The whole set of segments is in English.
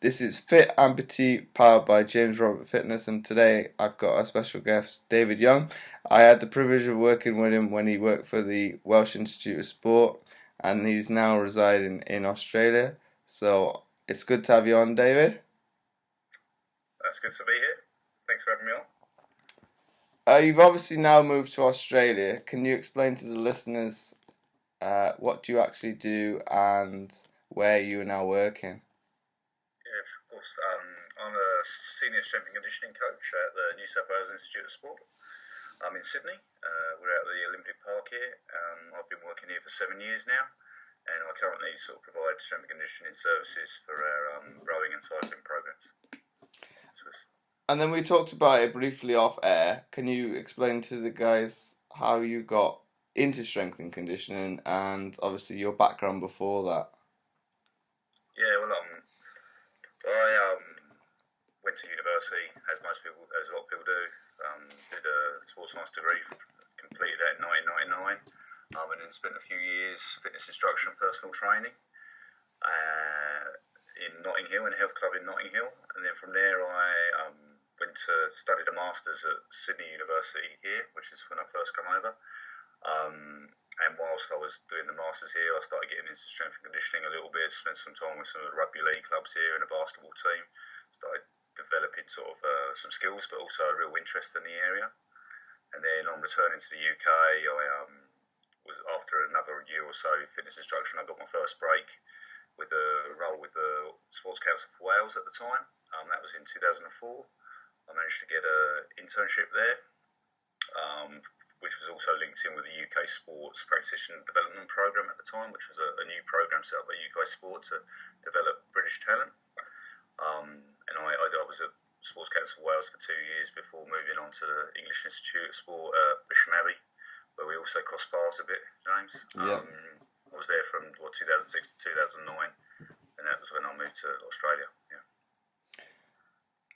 This is Fit Amputee powered by James Robert Fitness, and today I've got a special guest, David Young. I had the privilege of working with him when he worked for the Welsh Institute of Sport, and he's now residing in Australia. So it's good to have you on, David. That's good to be here. Thanks for having me on. You've obviously now moved to Australia. Can you explain to the listeners what you actually do and where you are now working? Yeah, of course. I'm a senior strength and conditioning coach at the New South Wales Institute of Sport. I'm in Sydney. We're at the Olympic Park here. I've been working here for 7 years now, and I currently sort of provide strength and conditioning services for our rowing and cycling programs. And then we talked about it briefly off air. Can you explain to the guys how you got into strength and conditioning and obviously your background before that? Yeah, well, I went to university, as a lot of people do. Did a sports science degree, completed that in 1999, and then spent a few years fitness instruction and personal training in Notting Hill, in a health club in Notting Hill. And then from there, I studied a master's at Sydney University here, which is when I first come over. And whilst I was doing the masters here, I started getting into strength and conditioning a little bit. Spent some time with some of the rugby league clubs here and a basketball team. Started developing sort of some skills, but also a real interest in the area. And then on returning to the UK, I was after another year or so fitness instruction. I got my first break with a role with the Sports Council for Wales at the time. That was in 2004. I managed to get an internship there, which was also linked in with the UK Sports Practitioner Development Programme at the time, which was a new programme set up by UK Sport to develop British talent. And I was at Sports Council of Wales for 2 years before moving on to the English Institute of Sport at Bisham Abbey, where we also crossed paths a bit, James. Yeah. I was there from 2006 to 2009, and that was when I moved to Australia. Yeah.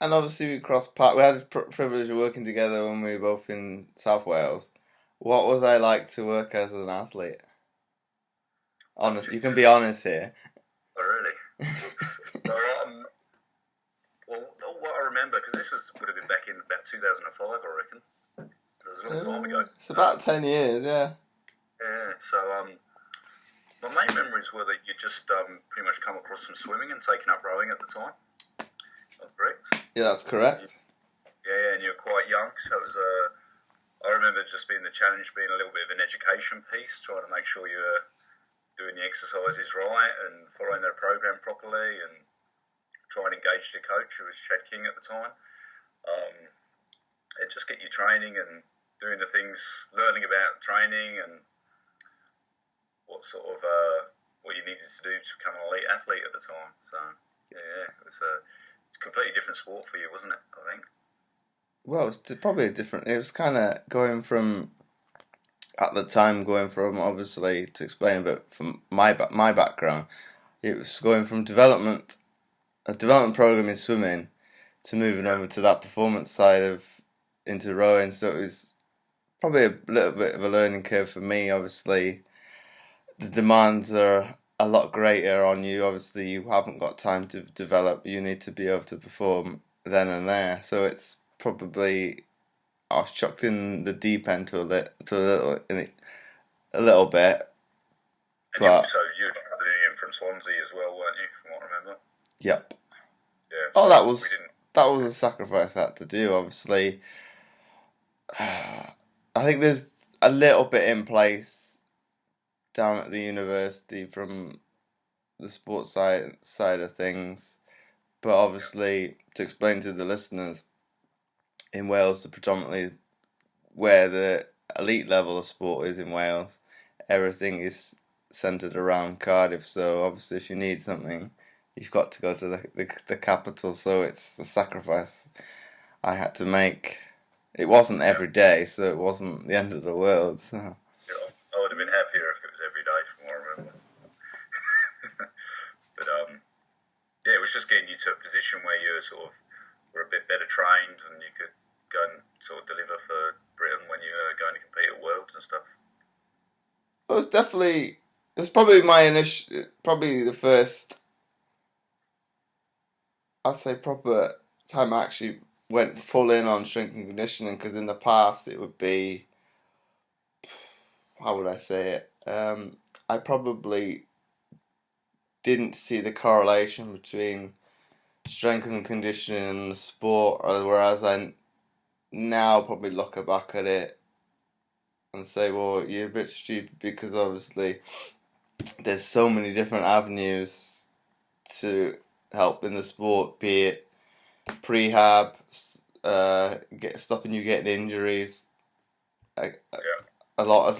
And obviously we crossed paths. We had the privilege of working together when we were both in South Wales. What was I like to work as an athlete? Honest, you can be honest here. Oh, really? Well, what I remember, because would have been back in about 2005, I reckon. It was a long time ago. It's about 10 years, yeah. Yeah, so my main memories were that you just pretty much come across from swimming and taking up rowing at the time. Correct? Yeah, that's correct. Yeah, and you were quite young, so it was I remember just being the challenge, being a little bit of an education piece, trying to make sure you were doing the exercises right and following their program properly, and try and engage the coach, who was Chad King at the time, and just get you training and doing the things, learning about training and what sort of what you needed to do to become an elite athlete at the time. So yeah, it's a completely different sport for you, wasn't it? I think. Well, it's probably different. It was kind of going from, at the time, obviously, to explain a bit from my background, it was going from a development program in swimming, to moving over to that performance side into rowing. So it was probably a little bit of a learning curve for me. Obviously, the demands are a lot greater on you. Obviously, you haven't got time to develop. You need to be able to perform then and there. So it's probably, I was chucked in the deep end a little bit. And But you were travelling in from Swansea as well, weren't you? From what I remember. yep. Yeah. Oh, So that was a sacrifice I had to do. Obviously, I think there's a little bit in place down at the university from the sports side of things, but obviously to explain to the listeners, in Wales, predominantly where the elite level of sport is in Wales, everything is centred around Cardiff. So obviously, if you need something, you've got to go to the capital. So it's a sacrifice I had to make. It wasn't every day, so it wasn't the end of the world. So. I would have been happier if it was every day, from what I remember. But yeah, it was just getting you to a position where you were a bit better trained and you could go and sort of deliver for Britain when you were going to compete at Worlds and stuff. It was probably my probably the first I'd say proper time I actually went full in on strength and conditioning, because in the past it would be, how would I say it? I probably didn't see the correlation between strength and conditioning and the sport, whereas I now probably look back at it and say, well, you're a bit stupid, because obviously there's so many different avenues to help in the sport, be it prehab, stopping you getting injuries, Yeah. a lot, as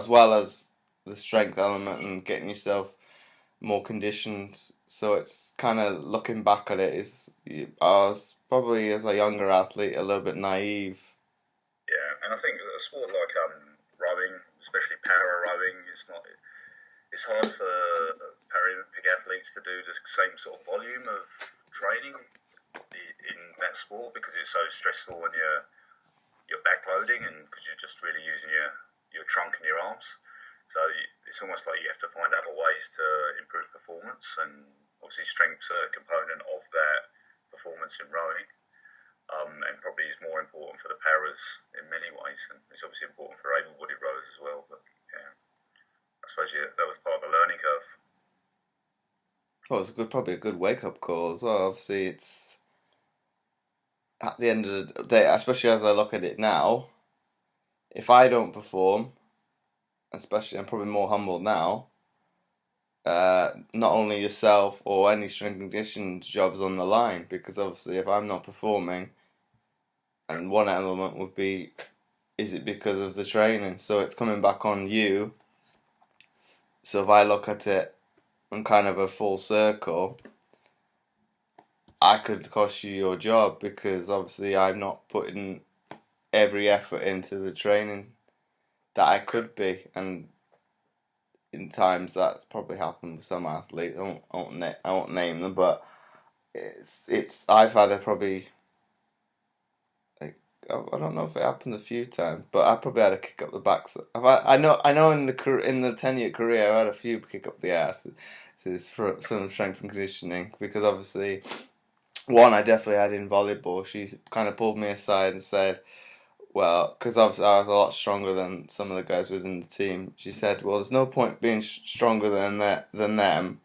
well as the strength element and getting yourself more conditioned. So it's kind of, looking back at it, I was probably, as a younger athlete, a little bit naive. Yeah, and I think a sport like rowing, especially para rowing, it's hard for Paralympic athletes to do the same sort of volume of training in that sport, because it's so stressful when you're backloading, and because you're just really using your trunk and your arms. So it's almost like you have to find other ways to improve performance, and obviously strength's a component of that performance in rowing. And probably is more important for the paras in many ways, and it's obviously important for able-bodied rowers as well. But yeah, I suppose that was part of the learning curve. Well, it's probably a good wake-up call as well. Obviously, it's at the end of the day, especially as I look at it now, if I don't perform, especially, I'm probably more humble now. Not only yourself or any strength and conditioning jobs on the line, because obviously if I'm not performing, and one element would be, is it because of the training? So it's coming back on you. So if I look at it in kind of a full circle, I could cost you your job, because obviously I'm not putting every effort into the training that I could be, and in times that's probably happened with some athletes. I won't name them, but it's I've had a probably, like, I don't know if it happened a few times, but I probably had a kick up the backside. I know in the 10-year career I had a few kick up the ass. This is for some strength and conditioning, because obviously one I definitely had in volleyball. She kind of pulled me aside and said, well, because obviously I was a lot stronger than some of the guys within the team. She said, well, there's no point being stronger than them,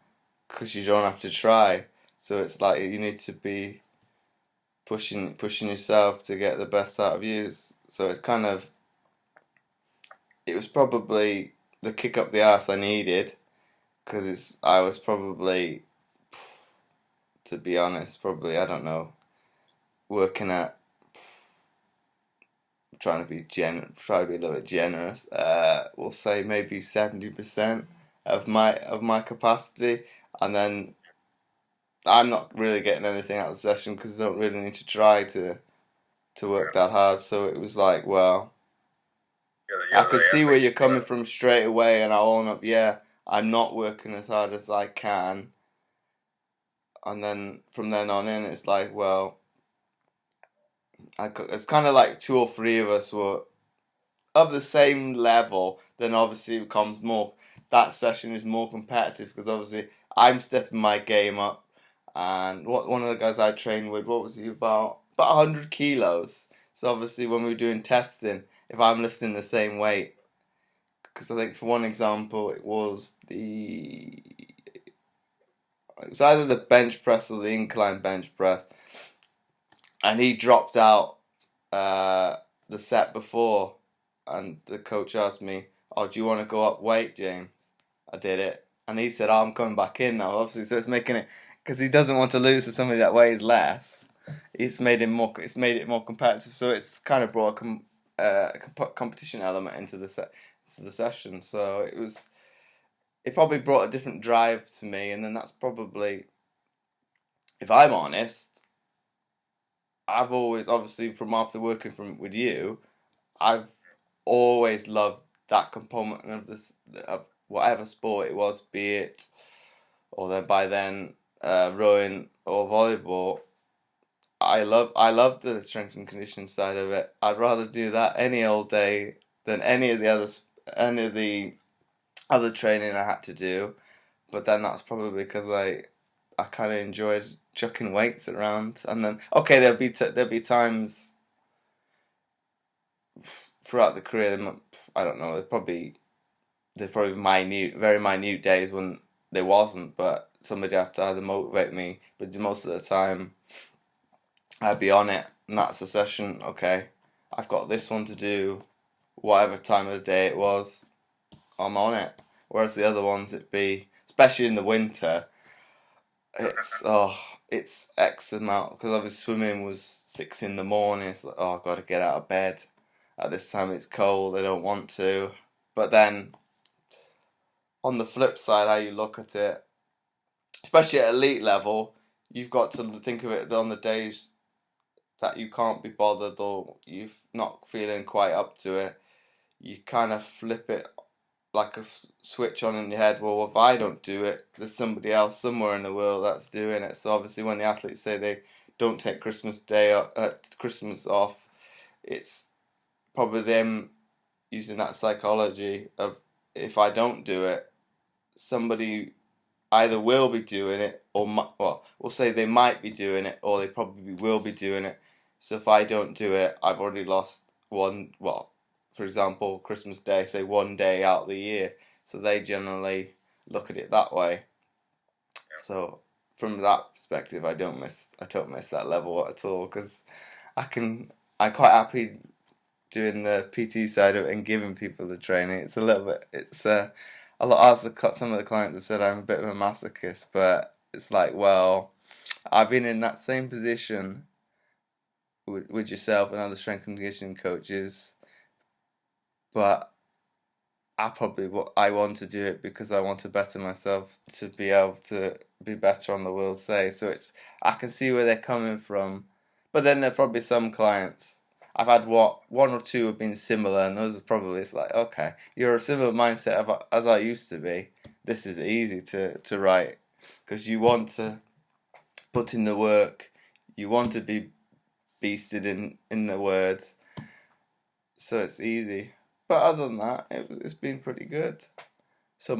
because you don't have to try. So it's like you need to be pushing yourself to get the best out of you. So it's kind of, it was probably the kick up the arse I needed, because I was probably, to be honest, probably, I don't know, working at, try to be a little bit generous. We'll say maybe 70% of my capacity, and then I'm not really getting anything out of the session, because I don't really need to try to work Yeah, that hard. So it was like, well, I you're could the see where athletes you're you coming were. from straight away, and I'll own up. Yeah, I'm not working as hard as I can, and then from then on in, it's like, well, it's kind of like two or three of us were of the same level. Then obviously it becomes more. That session is more competitive, because obviously I'm stepping my game up, and one of the guys I trained with, what was he, about 100 kilos. So obviously when we were doing testing, if I'm lifting the same weight, because I think for one example it was either the bench press or the incline bench press, and he dropped out the set before, and the coach asked me, "Oh, do you want to go up weight, James?" I did it, and he said, "Oh, I'm coming back in now." Obviously, so it's making it, because he doesn't want to lose to somebody that weighs less. It's made him more. It's made it more competitive. So it's kind of brought a competition element into the session. So it was. It probably brought a different drive to me, and then that's probably, if I'm honest, I've always, obviously from after working with you, I've always loved that component of of whatever sport it was, be it, or then by then, rowing or volleyball. I love the strength and conditioning side of it. I'd rather do that any old day than any of the other training I had to do. But then that's probably because I kind of enjoyed chucking weights around, and then okay, there'll be times throughout the career. I don't know. There's probably very minute days when there wasn't, but somebody have to either motivate me. But most of the time, I'd be on it, and that's the session. Okay, I've got this one to do, whatever time of the day it was, I'm on it. Whereas the other ones, it'd be, especially in the winter, it's X amount, because obviously swimming was 6 in the morning. It's like, oh, I've got to get out of bed. At this time it's cold, I don't want to. But then, on the flip side, how you look at it, especially at elite level, you've got to think of it on the days that you can't be bothered or you're not feeling quite up to it. You kind of flip it like a switch on in your head. Well, if I don't do it, there's somebody else somewhere in the world that's doing it. So obviously, when the athletes say they don't take Christmas off, it's probably them using that psychology of, if I don't do it, somebody either will be doing it or we'll say they might be doing it or they probably will be doing it. So if I don't do it, I've already lost one. Well, for example, Christmas Day, say 1 day out of the year. So they generally look at it that way. So from that perspective, I don't miss that level at all, because I'm quite happy doing the PT side of it and giving people the training. It's a little bit, it's a lot, as some of the clients have said, I'm a bit of a masochist, but it's like, well, I've been in that same position with yourself and other strength and conditioning coaches, but I want to do it because I want to better myself to be able to be better on the world stage. So I can see where they're coming from, but then there are probably some clients. I've had one or two have been similar, and those are probably, it's like, okay, you're a similar mindset as I used to be. This is easy to write, because you want to put in the work, you want to be beasted in the words, so it's easy. But other than that, it's been pretty good. So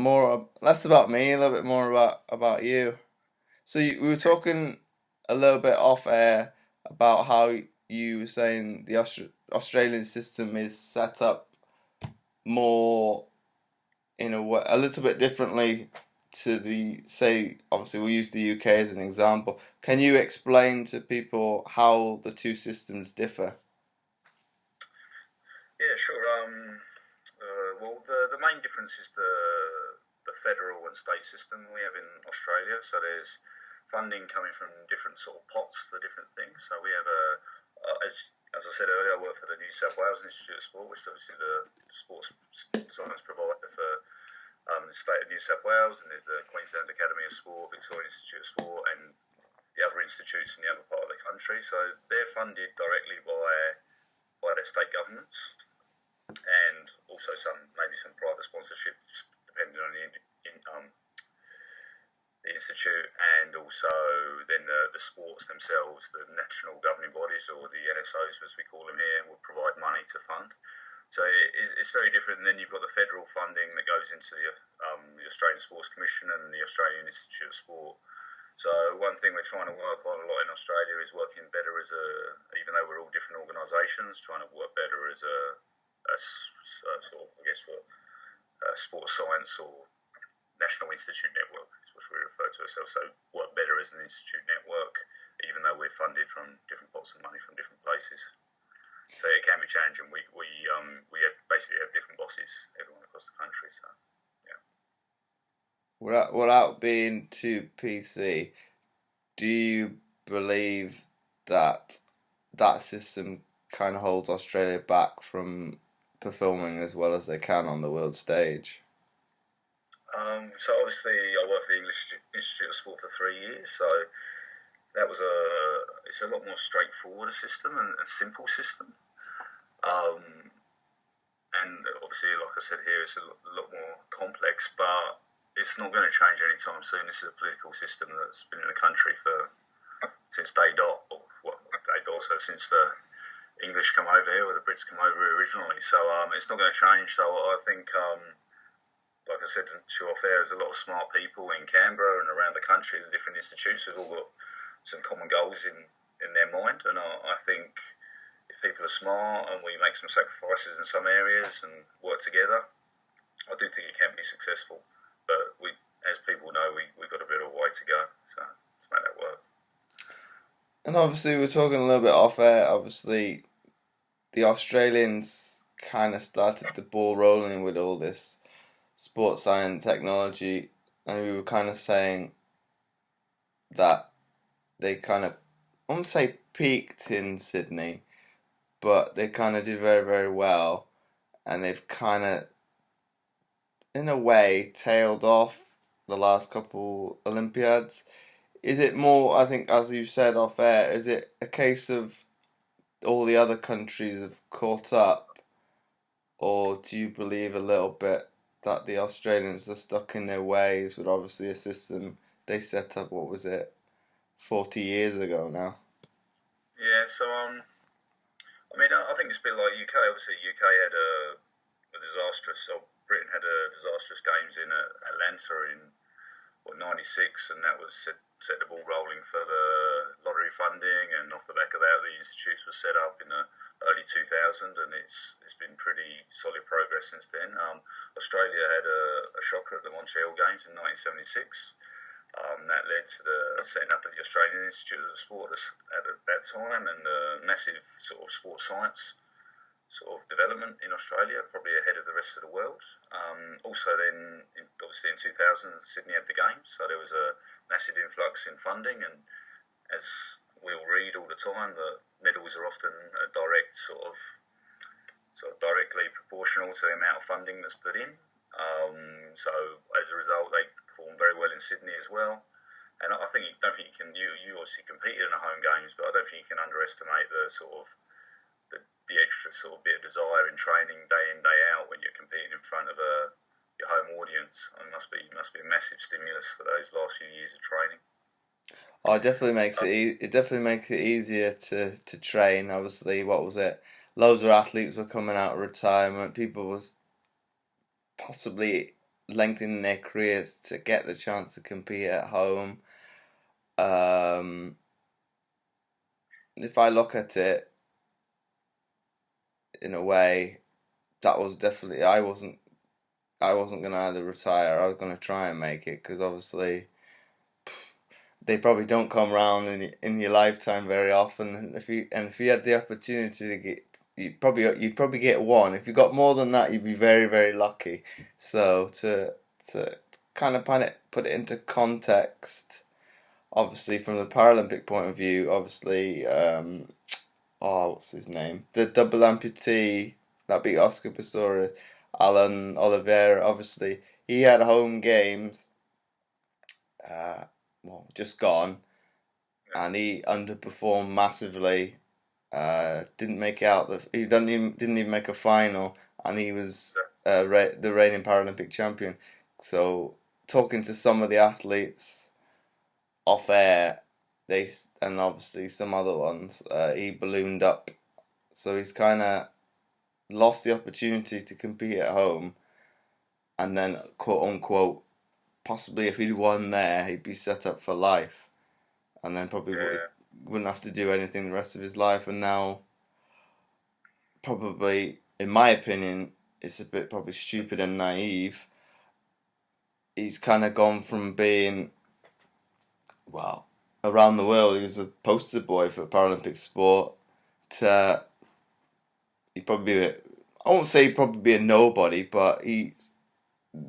less about me, a little bit more about you. So we were talking a little bit off air about how you were saying the Australian system is set up more in a way, a little bit differently to obviously we'll use the UK as an example. Can you explain to people how the two systems differ? Yeah, sure. Well, the main difference is the federal and state system we have in Australia. So there's funding coming from different sort of pots for different things. So we have as I said earlier, I work for the New South Wales Institute of Sport, which is obviously the sports science provider for the state of New South Wales, and there's the Queensland Academy of Sport, Victoria Institute of Sport, and the other institutes in the other part of the country. So they're funded directly by their state governments, and also maybe some private sponsorship, depending on the institute, and also then the sports themselves, the national governing bodies, or the NSOs as we call them here, will provide money to fund. So it's very different. And then you've got the federal funding that goes into the Australian Sports Commission and the Australian Institute of Sport. So one thing we're trying to work on a lot in Australia is working better even though we're all different organisations, trying to work better as a sort of, I guess, for sports science or national institute network, is what we refer to ourselves. So work better as an institute network, even though we're funded from different pots of money from different places. So it can be challenging. We basically have different bosses everyone across the country. So yeah. Without being too PC, do you believe that system kind of holds Australia back from performing as well as they can on the world stage? So obviously I worked for the English Institute of Sport for 3 years, so that was it's a lot more straightforward a system and a simple system. And obviously, like I said here, it's a lot more complex, but it's not going to change anytime soon. This is a political system that's been in the country since day dot, so since the English come over here, or the Brits come over here originally. So it's not going to change. So I think, like I said to you off there, there's a lot of smart people in Canberra and around the country, the different institutes have all got some common goals in their mind, and I think if people are smart and we make some sacrifices in some areas and work together, I do think it can be successful. But we, as people know, we've got a bit of a way to go, so to make that work. And obviously, we're talking a little bit off air. Obviously, the Australians kind of started the ball rolling with all this sports science technology, and we were kind of saying that they kind of, I won't say peaked in Sydney, but they kind of did very, very well, and they've kind of, in a way, tailed off the last couple Olympiads. Is it more, I think, as you said off air, is it a case of all the other countries have caught up, or do you believe a little bit that the Australians are stuck in their ways with obviously a system they set up, what was it, 40 years ago now? Yeah, so I mean, I think it's a bit like UK. Obviously, UK had a disastrous, or Britain had a disastrous games in Atlanta in '96, and that was set the ball rolling for the lottery funding, and off the back of that, the institutes were set up in the early 2000, and it's been pretty solid progress since then. Australia had a shocker at the Montreal Games in 1976. That led to the setting up of the Australian Institute of Sport at that time, and a massive sort of sports science sort of development in Australia, probably ahead of the rest of the world. Also, then obviously in 2000, Sydney had the Games, so there was a massive influx in funding, and as we all read all the time, the medals are often a direct sort of directly proportional to the amount of funding that's put in. So as a result, they performed very well in Sydney as well. And I don't think you can. You obviously competed in the home games, but I don't think you can underestimate the sort of the extra sort of bit of desire in training day in day out when you're competing in front of your home audience. It must be a massive stimulus for those last few years of training. Oh, it definitely makes it definitely makes it easier to train. Obviously, what was it? Loads of athletes were coming out of retirement. People was possibly lengthening their careers to get the chance to compete at home. If I look at it in a way, that was definitely I wasn't gonna either retire. I was gonna try and make it because obviously they probably don't come around in your lifetime very often. And if you had the opportunity to get, you'd probably get one. If you got more than that, you'd be very, very lucky. So to kind of put it into context, obviously from the Paralympic point of view, obviously, what's his name? The double amputee that beat Oscar Pistorius, Alan Oliveira. Obviously, he had home games. Just gone, and he underperformed massively. Didn't make it out. He didn't even make a final, and he was the reigning Paralympic champion. So talking to some of the athletes off air, and obviously some other ones, he ballooned up. So he's kind of lost the opportunity to compete at home, and then quote unquote, possibly if he'd won there, he'd be set up for life, and then probably wouldn't have to do anything the rest of his life. And now, probably, in my opinion, it's a bit probably stupid and naive. He's kind of gone from being, well, around the world, he was a poster boy for Paralympic sport, to he'd probably be, I won't say he'd probably be a nobody, but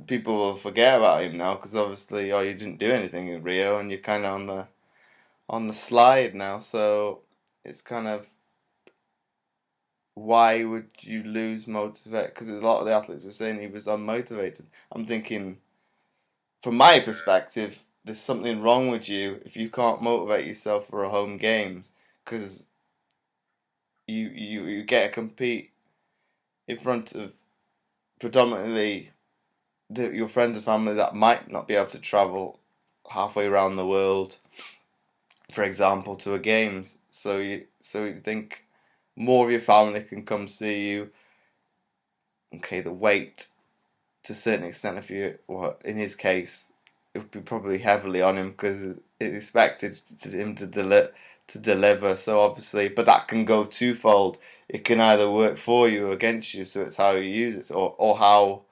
people will forget about him now because obviously, you didn't do anything in Rio, and you're kind of on the slide now. So it's kind of, why would you lose motivate? Because a lot of the athletes were saying he was unmotivated. I'm thinking, from my perspective, there's something wrong with you if you can't motivate yourself for a home games, because you get to compete in front of predominantly your friends and family that might not be able to travel halfway around the world, for example, to a games. So you think more of your family can come see you. Okay, the weight, to a certain extent, if you, well, in his case, it would be probably heavily on him because it's expected him to deliver. So obviously, but that can go twofold. It can either work for you or against you. So it's how you use it, or how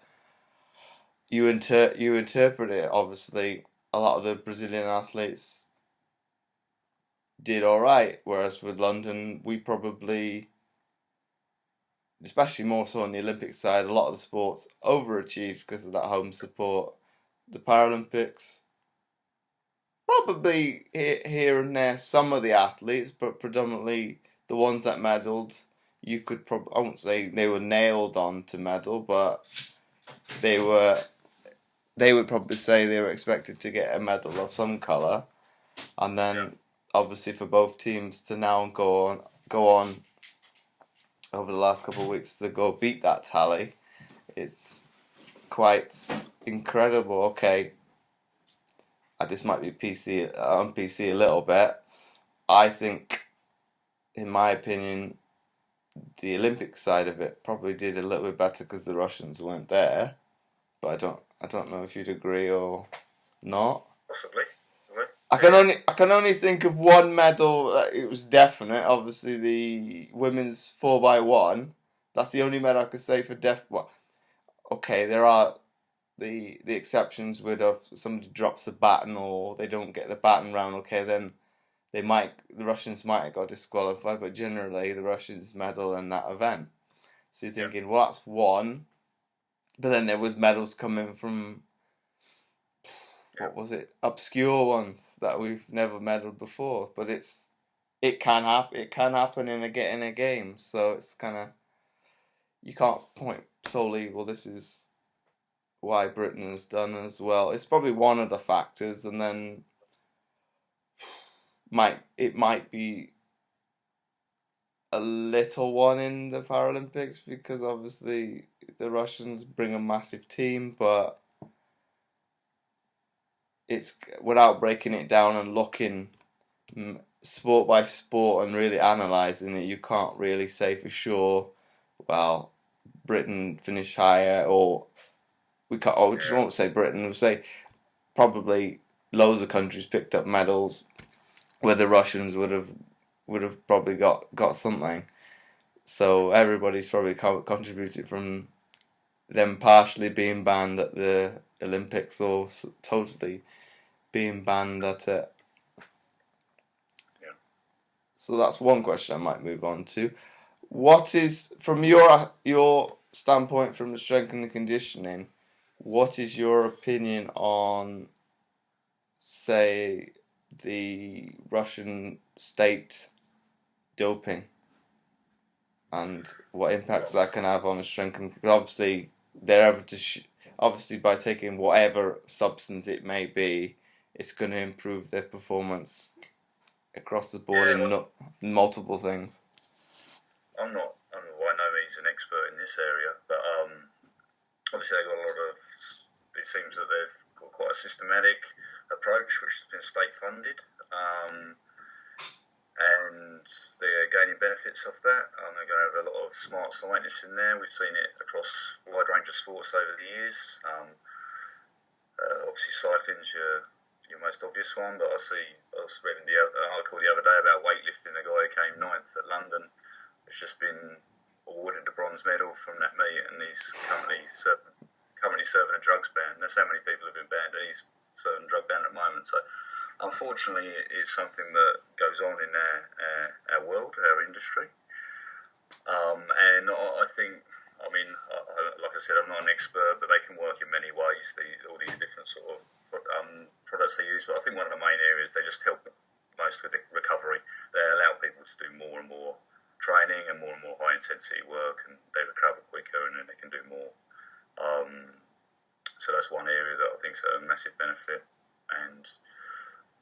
you interpret it. Obviously, a lot of the Brazilian athletes did all right, whereas with London, we probably, especially more so on the Olympic side, a lot of the sports overachieved because of that home support. The Paralympics, probably here and there, some of the athletes, but predominantly the ones that medalled, you could probably, I won't say they were nailed on to medal, but they were, they would probably say they were expected to get a medal of some colour. And then obviously for both teams to now go on over the last couple of weeks to go beat that tally, it's quite incredible. Okay, this might be on PC a little bit. I think, in my opinion, the Olympic side of it probably did a little bit better because the Russians weren't there. But I don't know if you'd agree or not. Possibly. I can only think of one medal that it was definite. Obviously, the women's 4x1. That's the only medal I could say for Well, okay, there are the exceptions with if somebody drops the baton or they don't get the baton round. Okay, then the Russians might have got disqualified, but generally the Russians medal in that event. So you're thinking, well, that's one. But then there was medals coming from, what was it, obscure ones that we've never medaled before. But it can happen. It can happen in a game. So it's kind of, you can't point solely, well, this is why Britain has done as well. It's probably one of the factors, and then it might be a little one in the Paralympics because obviously the Russians bring a massive team, but it's, without breaking it down and looking sport by sport and really analysing it, you can't really say for sure, well, Britain finished higher, or we can't, or we just won't say Britain, we'll say probably loads of countries picked up medals where the Russians would have probably got something. So everybody's probably contributed from them partially being banned at the Olympics or totally being banned at it. Yeah. So that's one question I might move on to. What is, from your standpoint from the strength and the conditioning, what is your opinion on, say, the Russian state doping and what impacts that can have on the strength? Because obviously they're able to obviously by taking whatever substance it may be, it's going to improve their performance across the board in multiple things. I'm by no means an expert in this area, but obviously they've got a lot of. It seems that they've got quite a systematic approach, which has been state funded, and they're gaining benefits off that. They're going to have a lot of smart scientists in there. We've seen it across a wide range of sports over the years. Obviously, cycling's your most obvious one, but I was reading the article the other day about weightlifting. A guy who came ninth at London has just been awarded a bronze medal from that meet, and he's currently serving a drugs ban. That's how many people have been banned, and he's serving a drug ban at the moment. So, unfortunately, it's something that goes on in our world, our industry. And I think, like I said, I'm not an expert, but they can work in many ways. All these different sort of products they use, but I think one of the main areas they just help most with the recovery. They allow people to do more and more training and more high intensity work, and they recover quicker, and then they can do more. So that's one area that I think is a massive benefit. And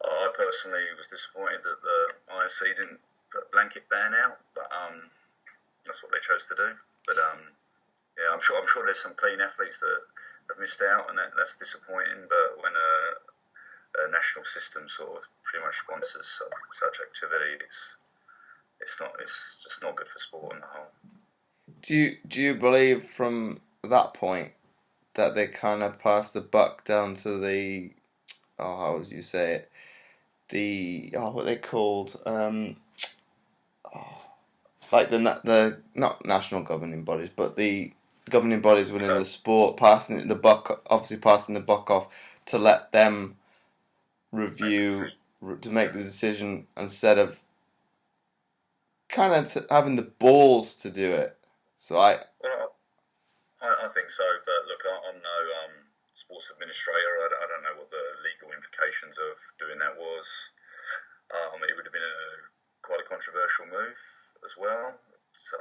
I personally was disappointed that the IOC didn't put a blanket ban out, but that's what they chose to do. But I'm sure there's some clean athletes that have missed out, and that's disappointing. But when a national system sort of pretty much sponsors such activity, it's just not good for sport on the whole. Do you believe from that point that they kind of passed the buck down to the how would you say it? What they called like the not national governing bodies, but the governing bodies within the sport passing the buck off to let them review to make the decision instead of kind of having the balls to do it. So Well, I think so, but look, I'm no sports administrator. I don't know what the legal implications of doing that was. It would have been quite a controversial move as well. So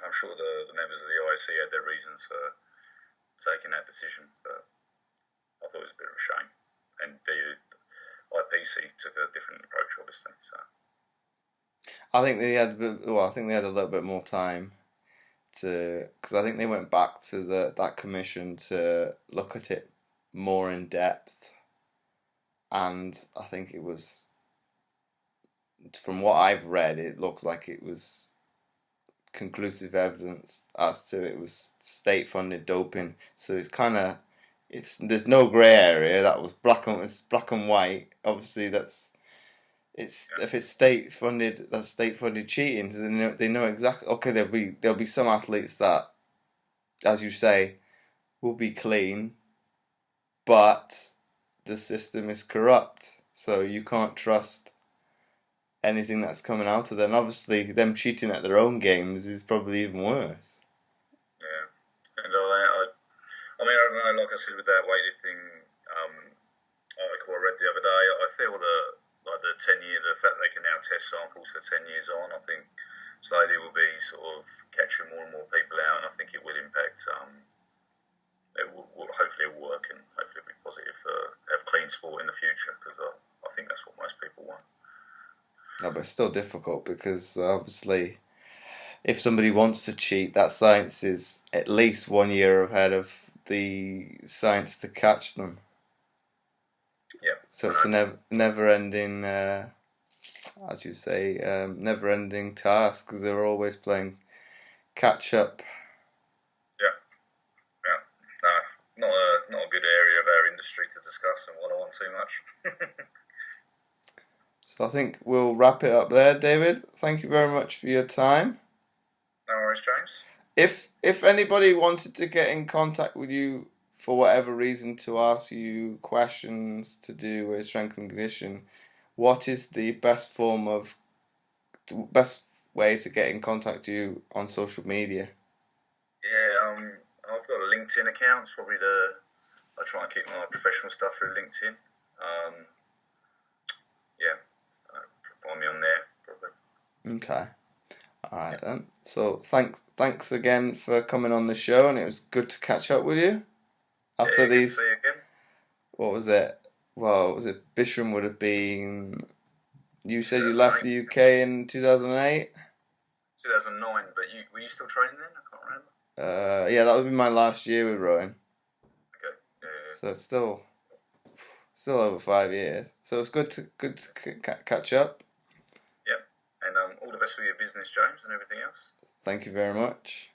I'm sure the members of the IOC had their reasons for taking that decision, but I thought it was a bit of a shame. And the IPC took a different approach, obviously. So I think they had a little bit more time because I think they went back to that commission to look at it more in depth, and I think it was, from what I've read, it looks like it was conclusive evidence as to it was state funded doping. So there's no grey area. It's black and white. Obviously, if it's state funded, that's state funded cheating. So they know exactly. Okay, there'll be some athletes that, as you say, will be clean, but the system is corrupt. So you can't trust anything that's coming out of them. Obviously, them cheating at their own games is probably even worse. Yeah, and I mean, I don't know. Like I said, with that weightlifting article I read the other day, I feel that like the fact they can now test samples for 10 years on, I think slowly will be sort of catching more and more people out, and I think it will impact. Hopefully it will work, and hopefully it'll be positive for have clean sport in the future, because I think that's what most people want. No, but it's still difficult because obviously, if somebody wants to cheat, that science is at least 1 year ahead of the science to catch them. Yeah. So it's a never-ending, as you say, never-ending task because they're always playing catch up. Yeah. No, not a good area of our industry to discuss and one-on-one too much. So I think we'll wrap it up there, David. Thank you very much for your time. No worries, James. If anybody wanted to get in contact with you for whatever reason to ask you questions to do with strength and condition, what is the best way to get in contact with you on social media? Yeah, I've got a LinkedIn account. It's probably I try and keep my professional stuff through LinkedIn. Yeah, find me on there probably. Okay. All right then. So thanks again for coming on the show, and it was good to catch up with you. After good to see you again. What was it? Well, was it Bishram would have been? You said you left the UK in 2008. 2009, but were you still training then? I can't remember. Yeah, that would be my last year with rowing. Okay. Yeah. So it's still over 5 years. So it's good to catch up. Yep. And all the best with your business, James, and everything else. Thank you very much.